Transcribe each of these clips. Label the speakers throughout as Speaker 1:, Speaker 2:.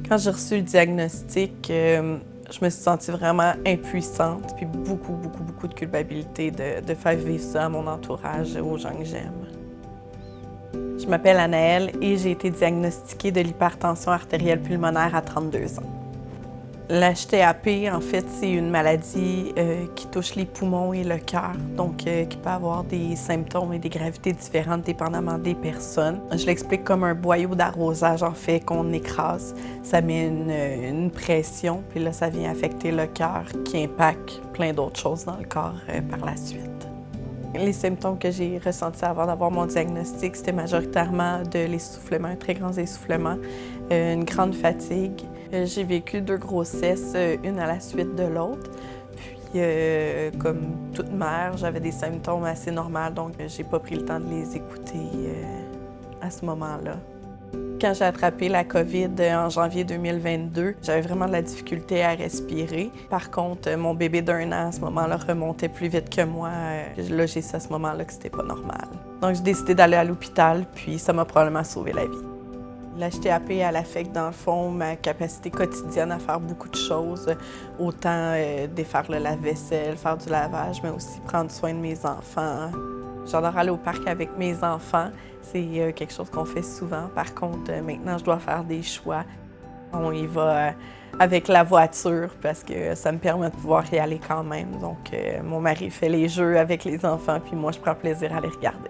Speaker 1: Quand j'ai reçu le diagnostic, je me suis sentie vraiment impuissante, puis beaucoup de culpabilité de faire vivre ça à mon entourage, aux gens que j'aime. Je m'appelle Anaëlle et j'ai été diagnostiquée de l'hypertension artérielle pulmonaire à 32 ans. L'HTAP, en fait, c'est une maladie qui touche les poumons et le cœur, donc qui peut avoir des symptômes et des gravités différentes dépendamment des personnes. Je l'explique comme un boyau d'arrosage, en fait, qu'on écrase. Ça met une pression, puis là, ça vient affecter le cœur, qui impacte plein d'autres choses dans le corps par la suite. Les symptômes que j'ai ressentis avant d'avoir mon diagnostic, c'était majoritairement de l'essoufflement, un très grand essoufflement, une grande fatigue. J'ai vécu 2 grossesses, une à la suite de l'autre. Puis, comme toute mère, j'avais des symptômes assez normaux, donc j'ai pas pris le temps de les écouter à ce moment-là. Quand j'ai attrapé la COVID en janvier 2022, j'avais vraiment de la difficulté à respirer. Par contre, mon bébé d'1 an à ce moment-là remontait plus vite que moi. Là, j'ai su à ce moment-là que c'était pas normal. Donc, j'ai décidé d'aller à l'hôpital, puis ça m'a probablement sauvé la vie. L'HTAP, elle affecte dans le fond ma capacité quotidienne à faire beaucoup de choses, autant défaire le lave-vaisselle, faire du lavage, mais aussi prendre soin de mes enfants. J'adore aller au parc avec mes enfants. C'est quelque chose qu'on fait souvent. Par contre, maintenant, je dois faire des choix. On y va avec la voiture parce que ça me permet de pouvoir y aller quand même. Donc, mon mari fait les jeux avec les enfants, puis moi, je prends plaisir à les regarder.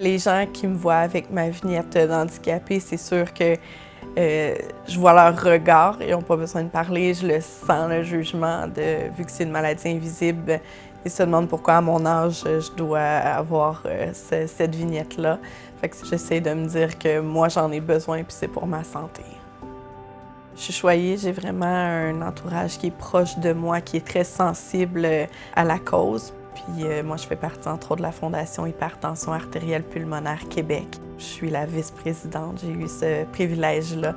Speaker 1: Les gens qui me voient avec ma vignette d'handicapé, c'est sûr que je vois leur regard. Ils n'ont pas besoin de parler. Je le sens, le jugement, vu que c'est une maladie invisible. Ils se demandent pourquoi, à mon âge, je dois avoir cette vignette-là. Fait que j'essaie de me dire que moi, j'en ai besoin, puis c'est pour ma santé. Je suis choyée, j'ai vraiment un entourage qui est proche de moi, qui est très sensible à la cause. Puis moi, je fais partie, entre autres, de la Fondation Hypertension artérielle pulmonaire Québec. Je suis la vice-présidente, j'ai eu ce privilège-là.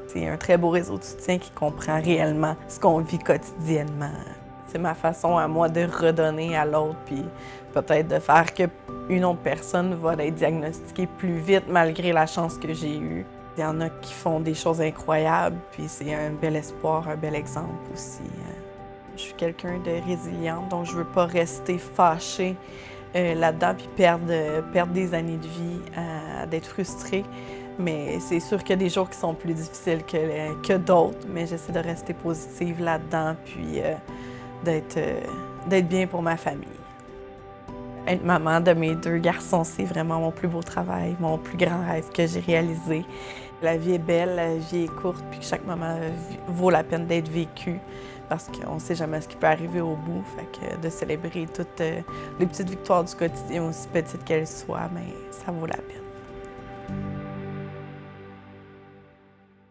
Speaker 1: C'est un très beau réseau de soutien qui comprend réellement ce qu'on vit quotidiennement. C'est ma façon à moi de redonner à l'autre, puis peut-être de faire qu'une autre personne va être diagnostiquée plus vite malgré la chance que j'ai eue. Il y en a qui font des choses incroyables, puis c'est un bel espoir, un bel exemple aussi. Je suis quelqu'un de résiliente, donc je veux pas rester fâchée là-dedans puis perdre des années de vie d'être frustrée. Mais c'est sûr qu'il y a des jours qui sont plus difficiles que d'autres, mais j'essaie de rester positive là-dedans puis d'être bien pour ma famille. Être maman de mes 2 garçons, c'est vraiment mon plus beau travail, mon plus grand rêve que j'ai réalisé. La vie est belle, la vie est courte, puis chaque moment vaut la peine d'être vécue parce qu'on ne sait jamais ce qui peut arriver au bout. Fait que de célébrer toutes les petites victoires du quotidien, aussi petites qu'elles soient, mais ça vaut la peine.